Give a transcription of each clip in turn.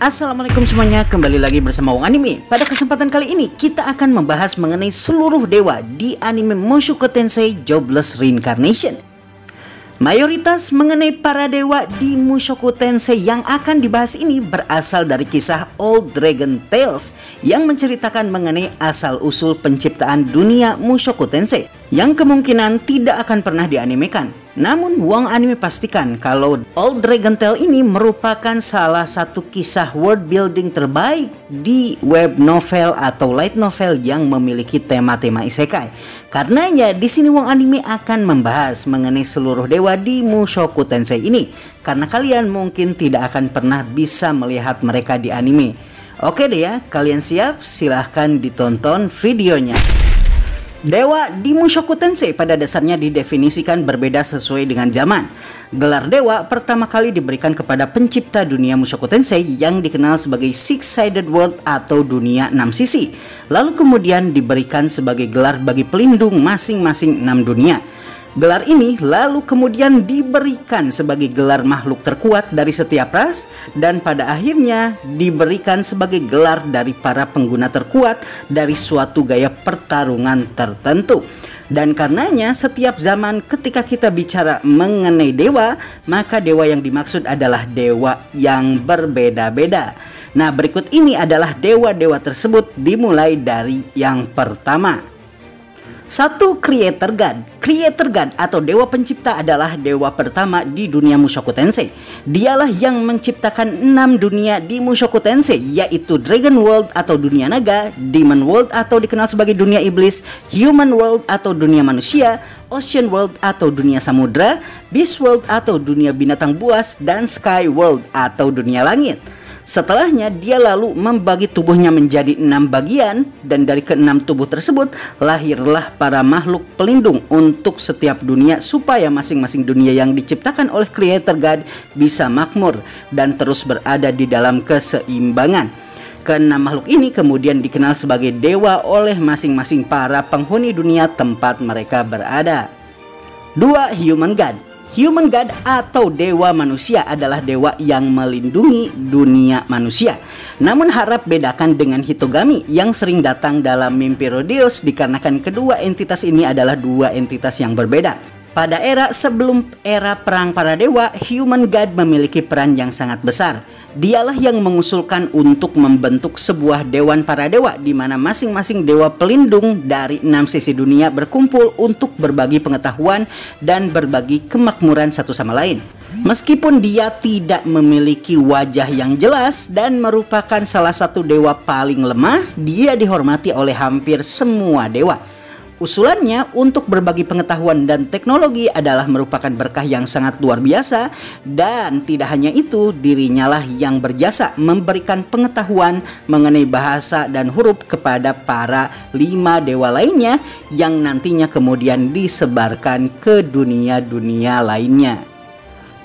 Assalamualaikum semuanya, kembali lagi bersama Wong Anime. Pada kesempatan kali ini kita akan membahas mengenai seluruh dewa di anime Mushoku Tensei Jobless Reincarnation. Mayoritas mengenai para dewa di Mushoku Tensei yang akan dibahas ini berasal dari kisah Old Dragon Tales yang menceritakan mengenai asal-usul penciptaan dunia Mushoku Tensei yang kemungkinan tidak akan pernah dianimekan. Namun Wong Anime pastikan kalau Old Dragon Tale ini merupakan salah satu kisah world building terbaik di web novel atau light novel yang memiliki tema-tema isekai. Karenanya di sini Wong Anime akan membahas mengenai seluruh dewa di Mushoku Tensei ini, karena kalian mungkin tidak akan pernah bisa melihat mereka di anime. Oke deh ya, kalian siap? Silahkan ditonton videonya. Dewa di Mushoku Tensei pada dasarnya didefinisikan berbeda sesuai dengan zaman. Gelar dewa pertama kali diberikan kepada pencipta dunia Mushoku Tensei yang dikenal sebagai Six-Sided World atau dunia 6 sisi. Lalu kemudian diberikan sebagai gelar bagi pelindung masing-masing 6 dunia. Gelar ini lalu kemudian diberikan sebagai gelar makhluk terkuat dari setiap ras, dan pada akhirnya diberikan sebagai gelar dari para pengguna terkuat dari suatu gaya pertarungan tertentu. Dan karenanya setiap zaman ketika kita bicara mengenai dewa, maka dewa yang dimaksud adalah dewa yang berbeda-beda. Nah, berikut ini adalah dewa-dewa tersebut dimulai dari yang pertama. 1. Creator God. Creator God atau dewa pencipta adalah dewa pertama di dunia Mushoku Tensei. Dialah yang menciptakan 6 dunia di Mushoku Tensei, yaitu Dragon World atau dunia naga, Demon World atau dikenal sebagai dunia iblis, Human World atau dunia manusia, Ocean World atau dunia samudra, Beast World atau dunia binatang buas, dan Sky World atau dunia langit. Setelahnya dia lalu membagi tubuhnya menjadi 6 bagian, dan dari ke-6 tubuh tersebut lahirlah para makhluk pelindung untuk setiap dunia supaya masing-masing dunia yang diciptakan oleh Creator God bisa makmur dan terus berada di dalam keseimbangan. Ke-6 makhluk ini kemudian dikenal sebagai dewa oleh masing-masing para penghuni dunia tempat mereka berada. 2. Human God. Human God atau dewa manusia adalah dewa yang melindungi dunia manusia. Namun harap bedakan dengan Hitogami yang sering datang dalam mimpi Rodeos, dikarenakan kedua entitas ini adalah dua entitas yang berbeda. Pada era sebelum era perang para dewa, Human God memiliki peran yang sangat besar. Dialah yang mengusulkan untuk membentuk sebuah dewan para dewa di mana masing-masing dewa pelindung dari 6 sisi dunia berkumpul untuk berbagi pengetahuan dan berbagi kemakmuran satu sama lain. Meskipun dia tidak memiliki wajah yang jelas dan merupakan salah satu dewa paling lemah, dia dihormati oleh hampir semua dewa. Usulannya untuk berbagi pengetahuan dan teknologi adalah merupakan berkah yang sangat luar biasa, dan tidak hanya itu, dirinya lah yang berjasa memberikan pengetahuan mengenai bahasa dan huruf kepada para 5 dewa lainnya yang nantinya kemudian disebarkan ke dunia-dunia lainnya.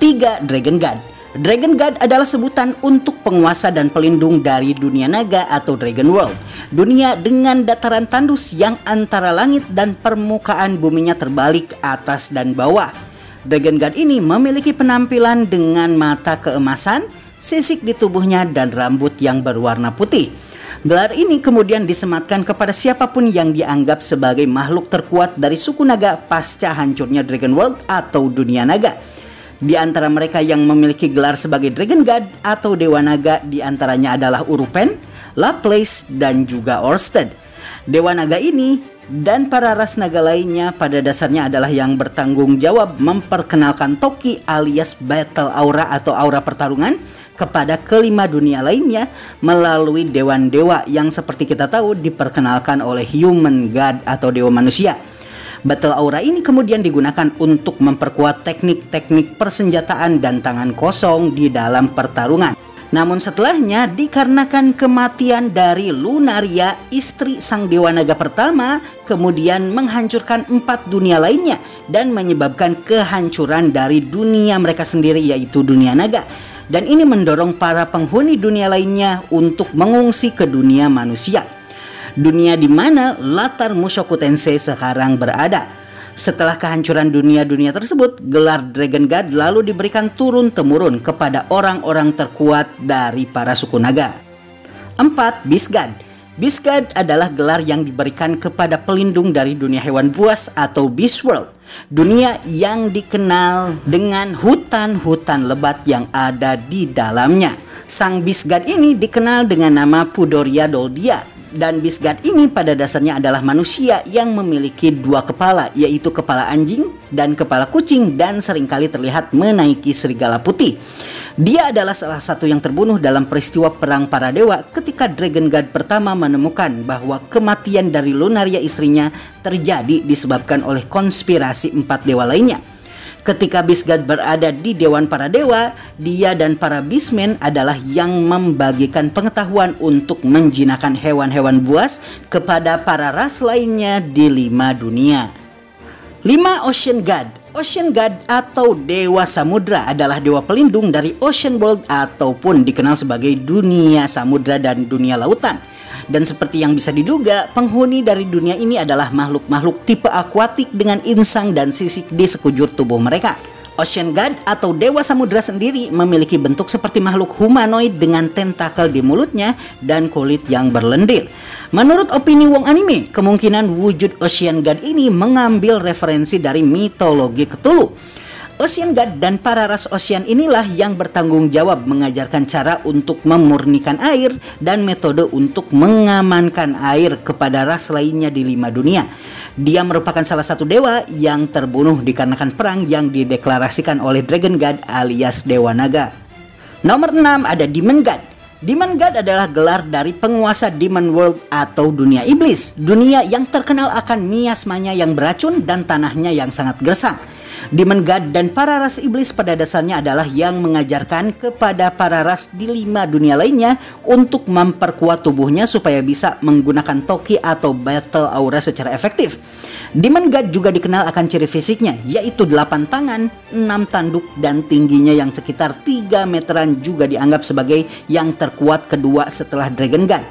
3. Dragon God. Dragon God adalah sebutan untuk penguasa dan pelindung dari dunia naga atau Dragon World. Dunia dengan dataran tandus yang antara langit dan permukaan buminya terbalik atas dan bawah. Dragon God ini memiliki penampilan dengan mata keemasan, sisik di tubuhnya, dan rambut yang berwarna putih. Gelar ini kemudian disematkan kepada siapapun yang dianggap sebagai makhluk terkuat dari suku naga pasca hancurnya Dragon World atau dunia naga. Di antara mereka yang memiliki gelar sebagai Dragon God atau Dewa Naga diantaranya adalah Urupen, Laplace, dan juga Orsted. Dewa Naga ini dan para ras naga lainnya pada dasarnya adalah yang bertanggung jawab memperkenalkan Toki alias Battle Aura atau aura pertarungan kepada kelima dunia lainnya melalui dewan-dewa yang seperti kita tahu diperkenalkan oleh Human God atau Dewa Manusia. Battle Aura ini kemudian digunakan untuk memperkuat teknik-teknik persenjataan dan tangan kosong di dalam pertarungan. Namun setelahnya, dikarenakan kematian dari Lunaria, istri sang Dewa Naga pertama, kemudian menghancurkan 4 dunia lainnya dan menyebabkan kehancuran dari dunia mereka sendiri, yaitu dunia naga. Dan ini mendorong para penghuni dunia lainnya untuk mengungsi ke dunia manusia. Dunia di mana latar Mushoku Tensei sekarang berada. Setelah kehancuran dunia-dunia tersebut, gelar Dragon God lalu diberikan turun-temurun kepada orang-orang terkuat dari para suku naga. 4. Beast God. Beast God adalah gelar yang diberikan kepada pelindung dari dunia hewan buas atau Beast World, dunia yang dikenal dengan hutan-hutan lebat yang ada di dalamnya. Sang Beast God ini dikenal dengan nama Pudoria Doldia. Dan Beast God ini pada dasarnya adalah manusia yang memiliki dua kepala, yaitu kepala anjing dan kepala kucing, dan seringkali terlihat menaiki serigala putih. Dia adalah salah satu yang terbunuh dalam peristiwa perang para dewa ketika Dragon God pertama menemukan bahwa kematian dari Lunaria istrinya terjadi disebabkan oleh konspirasi 4 dewa lainnya. Ketika Beast God berada di Dewan Para Dewa, dia dan para Beastmen adalah yang membagikan pengetahuan untuk menjinakkan hewan-hewan buas kepada para ras lainnya di 5 dunia. 5. Ocean God. Ocean God atau Dewa Samudra adalah dewa pelindung dari Ocean World ataupun dikenal sebagai dunia samudra dan dunia lautan. Dan seperti yang bisa diduga, penghuni dari dunia ini adalah makhluk-makhluk tipe akuatik dengan insang dan sisik di sekujur tubuh mereka. Ocean God atau Dewa Samudra sendiri memiliki bentuk seperti makhluk humanoid dengan tentakel di mulutnya dan kulit yang berlendir. Menurut opini Wong Anime, kemungkinan wujud Ocean God ini mengambil referensi dari mitologi Cthulhu. Ocean God dan para ras ocean inilah yang bertanggung jawab mengajarkan cara untuk memurnikan air dan metode untuk mengamankan air kepada ras lainnya di 5 dunia. Dia merupakan salah satu dewa yang terbunuh dikarenakan perang yang dideklarasikan oleh Dragon God alias Dewa Naga. Nomor 6 ada Demon God. Demon God adalah gelar dari penguasa Demon World atau dunia iblis, dunia yang terkenal akan miasmanya yang beracun dan tanahnya yang sangat gersang. Demon God dan para ras iblis pada dasarnya adalah yang mengajarkan kepada para ras di 5 dunia lainnya untuk memperkuat tubuhnya supaya bisa menggunakan Toki atau Battle Aura secara efektif. Demon God juga dikenal akan ciri fisiknya, yaitu 8 tangan, 6 tanduk, dan tingginya yang sekitar 3 meteran juga dianggap sebagai yang terkuat kedua setelah Dragon God.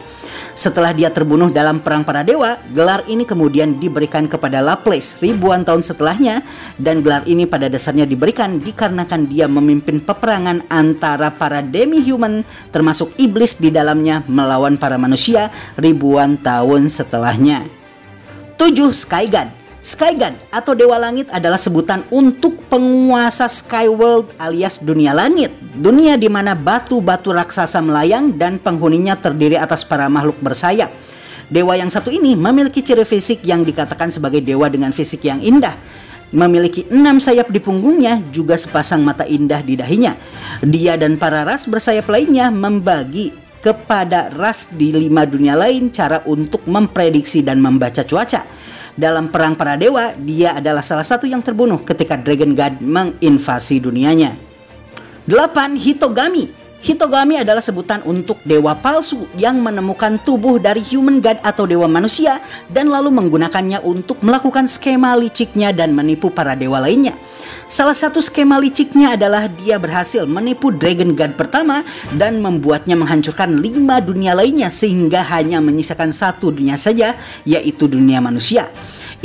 Setelah dia terbunuh dalam perang para dewa, gelar ini kemudian diberikan kepada Laplace ribuan tahun setelahnya, dan gelar ini pada dasarnya diberikan dikarenakan dia memimpin peperangan antara para demi-human termasuk iblis di dalamnya melawan para manusia ribuan tahun setelahnya. 7. Sky God. Sky God atau Dewa Langit adalah sebutan untuk penguasa Sky World alias dunia langit, dunia di mana batu-batu raksasa melayang dan penghuninya terdiri atas para makhluk bersayap. Dewa yang satu ini memiliki ciri fisik yang dikatakan sebagai dewa dengan fisik yang indah. Memiliki 6 sayap di punggungnya, juga sepasang mata indah di dahinya. Dia dan para ras bersayap lainnya membagi kepada ras di 5 dunia lain cara untuk memprediksi dan membaca cuaca. Dalam perang para dewa, dia adalah salah satu yang terbunuh ketika Dragon God menginvasi dunianya. 8. Hitogami. Hitogami adalah sebutan untuk dewa palsu yang menemukan tubuh dari human god atau dewa manusia dan lalu menggunakannya untuk melakukan skema liciknya dan menipu para dewa lainnya. Salah satu skema liciknya adalah dia berhasil menipu Dragon God pertama dan membuatnya menghancurkan 5 dunia lainnya sehingga hanya menyisakan 1 dunia saja, yaitu dunia manusia.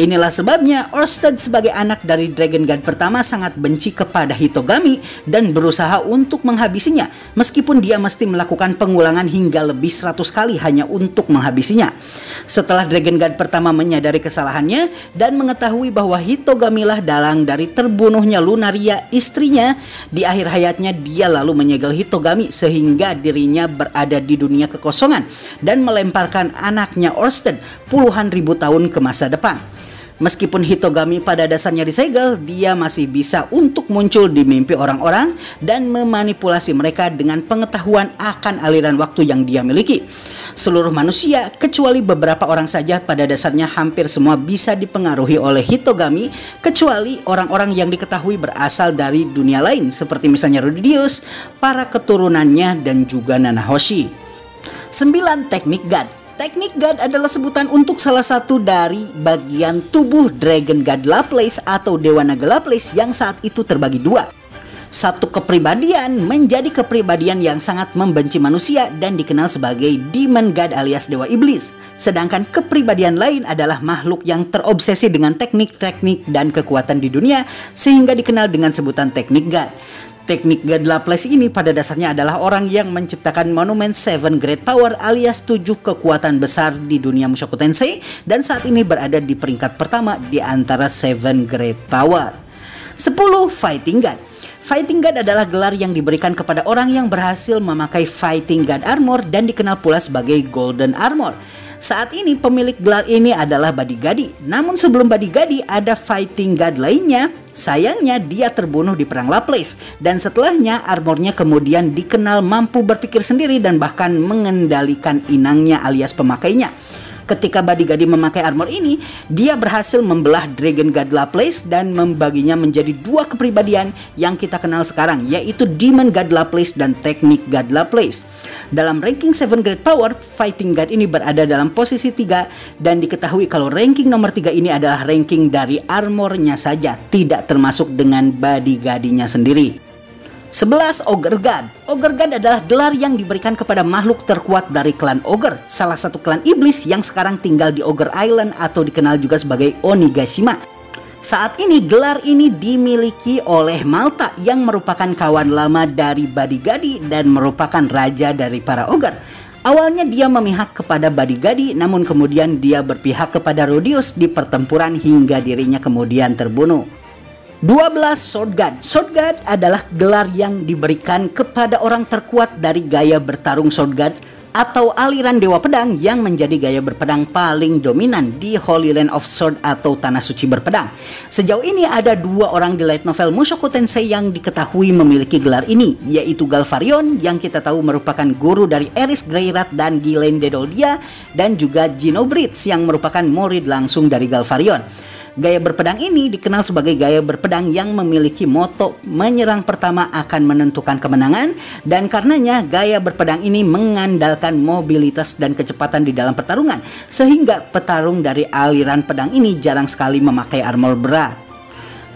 Inilah sebabnya Orsted sebagai anak dari Dragon God pertama sangat benci kepada Hitogami dan berusaha untuk menghabisinya, meskipun dia mesti melakukan pengulangan hingga lebih 100 kali hanya untuk menghabisinya. Setelah Dragon God pertama menyadari kesalahannya dan mengetahui bahwa Hitogami lah dalang dari terbunuhnya Lunaria istrinya, di akhir hayatnya dia lalu menyegel Hitogami sehingga dirinya berada di dunia kekosongan dan melemparkan anaknya Orsted puluhan ribu tahun ke masa depan. Meskipun Hitogami pada dasarnya disegel, dia masih bisa untuk muncul di mimpi orang-orang dan memanipulasi mereka dengan pengetahuan akan aliran waktu yang dia miliki. Seluruh manusia, kecuali beberapa orang saja, pada dasarnya hampir semua bisa dipengaruhi oleh Hitogami, kecuali orang-orang yang diketahui berasal dari dunia lain, seperti misalnya Rudius, para keturunannya, dan juga Nanahoshi. 9. Teknik God. Teknik God adalah sebutan untuk salah satu dari bagian tubuh Dragon God Laplace atau Dewa Naga Laplace yang saat itu terbagi 2. Satu kepribadian menjadi kepribadian yang sangat membenci manusia dan dikenal sebagai Demon God alias Dewa Iblis. Sedangkan kepribadian lain adalah makhluk yang terobsesi dengan teknik-teknik dan kekuatan di dunia sehingga dikenal dengan sebutan teknik God. Teknik God Laplace ini pada dasarnya adalah orang yang menciptakan monumen Seven Great Power alias 7 kekuatan besar di dunia Mushoku Tensei dan saat ini berada di peringkat pertama di antara Seven Great Power. 10. Fighting God. Fighting God adalah gelar yang diberikan kepada orang yang berhasil memakai Fighting God Armor dan dikenal pula sebagai Golden Armor. Saat ini pemilik gelar ini adalah Badigadi. Namun sebelum Badigadi ada Fighting God lainnya. Sayangnya dia terbunuh di perang Laplace dan setelahnya armornya kemudian dikenal mampu berpikir sendiri dan bahkan mengendalikan inangnya alias pemakainya. Ketika Badigadi memakai armor ini, dia berhasil membelah Dragon God Laplace dan membaginya menjadi dua kepribadian yang kita kenal sekarang, yaitu Demon God Laplace dan Teknik God Laplace. Dalam ranking Seven Great Power, Fighting God ini berada dalam posisi 3 dan diketahui kalau ranking nomor 3 ini adalah ranking dari armornya saja, tidak termasuk dengan Badigadinya sendiri. 11. Ogre God. Ogre God adalah gelar yang diberikan kepada makhluk terkuat dari klan Ogre, salah satu klan iblis yang sekarang tinggal di Ogre Island atau dikenal juga sebagai Onigashima. Saat ini gelar ini dimiliki oleh Malta yang merupakan kawan lama dari Badigadi dan merupakan raja dari para Ogre. Awalnya dia memihak kepada Badigadi, namun kemudian dia berpihak kepada Rudeus di pertempuran hingga dirinya kemudian terbunuh. 12. Sword God. Sword God adalah gelar yang diberikan kepada orang terkuat dari gaya bertarung Sword God atau aliran Dewa Pedang yang menjadi gaya berpedang paling dominan di Holy Land of Sword atau Tanah Suci Berpedang. Sejauh ini ada 2 orang di light novel Mushoku Tensei yang diketahui memiliki gelar ini, yaitu Galvarion yang kita tahu merupakan guru dari Eris Greyrat dan Ghislaine Dedoldia, dan juga Xenobrits yang merupakan murid langsung dari Galvarion. Gaya berpedang ini dikenal sebagai gaya berpedang yang memiliki moto menyerang pertama akan menentukan kemenangan, dan karenanya gaya berpedang ini mengandalkan mobilitas dan kecepatan di dalam pertarungan sehingga petarung dari aliran pedang ini jarang sekali memakai armor berat.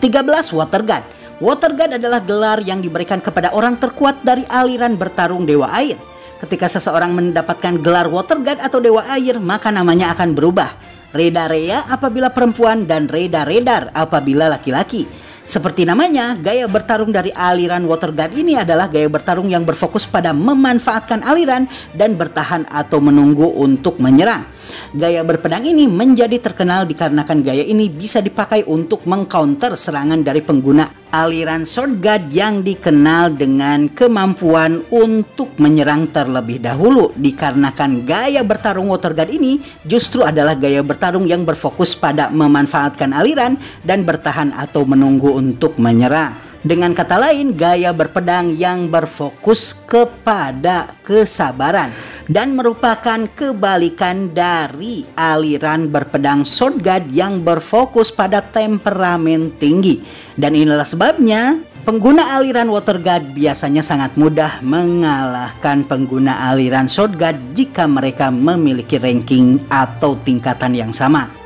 13. Water God. Water God adalah gelar yang diberikan kepada orang terkuat dari aliran bertarung Dewa Air. Ketika seseorang mendapatkan gelar Water God atau Dewa Air, maka namanya akan berubah. Reda Rea apabila perempuan dan Reda Redar apabila laki-laki. Seperti namanya, gaya bertarung dari aliran Water God ini adalah gaya bertarung yang berfokus pada memanfaatkan aliran dan bertahan atau menunggu untuk menyerang. Gaya berpedang ini menjadi terkenal dikarenakan gaya ini bisa dipakai untuk mengcounter serangan dari pengguna aliran Sword God yang dikenal dengan kemampuan untuk menyerang terlebih dahulu. Dikarenakan gaya bertarung Water God ini justru adalah gaya bertarung yang berfokus pada memanfaatkan aliran dan bertahan atau menunggu untuk menyerang. Dengan kata lain, gaya berpedang yang berfokus kepada kesabaran dan merupakan kebalikan dari aliran berpedang Sword God yang berfokus pada temperamen tinggi. Dan inilah sebabnya pengguna aliran Water God biasanya sangat mudah mengalahkan pengguna aliran Sword God jika mereka memiliki ranking atau tingkatan yang sama.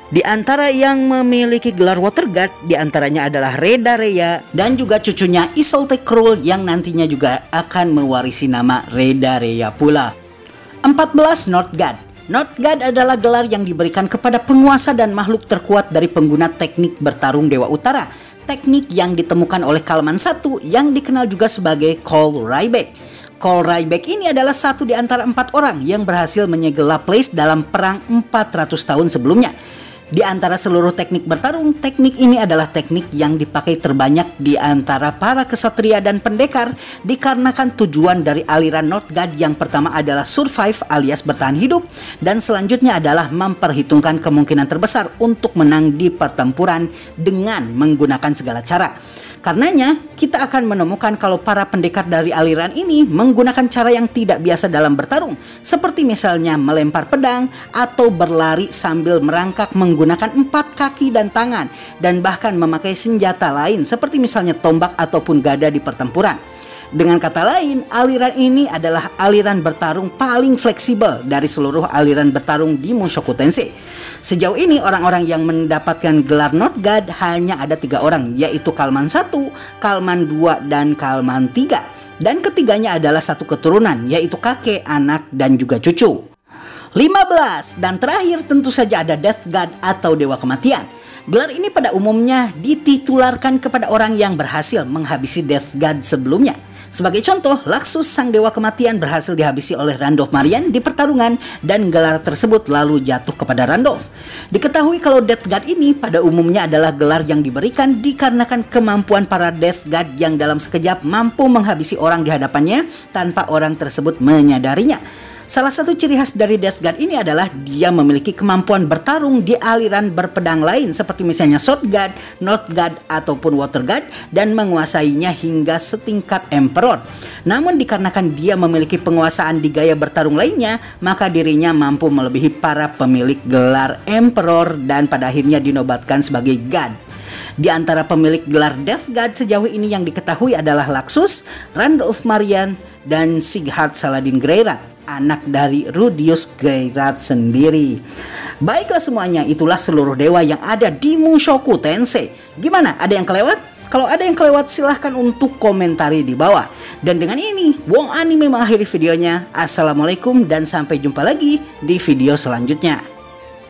Di antara yang memiliki gelar Water God diantaranya adalah Reda Rea dan juga cucunya Isolde Krul yang nantinya juga akan mewarisi nama Reda Rea pula. 14. North God. North God adalah gelar yang diberikan kepada penguasa dan makhluk terkuat dari pengguna teknik bertarung Dewa Utara, teknik yang ditemukan oleh Kalman I yang dikenal juga sebagai Cole Ryback. Cole Ryback ini adalah satu di antara 4 orang yang berhasil menyegel Laplace dalam perang 400 tahun sebelumnya. Di antara seluruh teknik bertarung, teknik ini adalah teknik yang dipakai terbanyak di antara para kesatria dan pendekar dikarenakan tujuan dari aliran North God yang pertama adalah survive alias bertahan hidup, dan selanjutnya adalah memperhitungkan kemungkinan terbesar untuk menang di pertempuran dengan menggunakan segala cara. Karenanya, kita akan menemukan kalau para pendekar dari aliran ini menggunakan cara yang tidak biasa dalam bertarung, seperti misalnya melempar pedang atau berlari sambil merangkak menggunakan 4 kaki dan tangan, dan bahkan memakai senjata lain seperti misalnya tombak ataupun gada di pertempuran. Dengan kata lain, aliran ini adalah aliran bertarung paling fleksibel dari seluruh aliran bertarung di Mushoku Tensei. Sejauh ini orang-orang yang mendapatkan gelar Not God hanya ada 3 orang, yaitu Kallman 1, Kallman 2, dan Kallman 3. Dan ketiganya adalah satu keturunan, yaitu kakek, anak, dan juga cucu. 15. Dan terakhir tentu saja ada Death God atau Dewa Kematian. Gelar ini pada umumnya dititularkan kepada orang yang berhasil menghabisi Death God sebelumnya. Sebagai contoh, Laxus sang Dewa Kematian berhasil dihabisi oleh Randolph Marian di pertarungan dan gelar tersebut lalu jatuh kepada Randolph. Diketahui kalau Death God ini pada umumnya adalah gelar yang diberikan dikarenakan kemampuan para Death God yang dalam sekejap mampu menghabisi orang di hadapannya tanpa orang tersebut menyadarinya. Salah satu ciri khas dari Death God ini adalah dia memiliki kemampuan bertarung di aliran berpedang lain seperti misalnya Sword God, North God, ataupun Water God dan menguasainya hingga setingkat Emperor. Namun dikarenakan dia memiliki penguasaan di gaya bertarung lainnya, maka dirinya mampu melebihi para pemilik gelar Emperor dan pada akhirnya dinobatkan sebagai God. Di antara pemilik gelar Death God sejauh ini yang diketahui adalah Laxus, Randolph Marian, dan Sighart Saladin Greyrat, anak dari Rudius Greyrat sendiri. Baiklah semuanya, itulah seluruh dewa yang ada di Mushoku Tensei. Gimana? Ada yang kelewat? Kalau ada yang kelewat silahkan untuk komentari di bawah. Dan dengan ini, Wong Anime mengakhiri videonya. Assalamualaikum dan sampai jumpa lagi di video selanjutnya.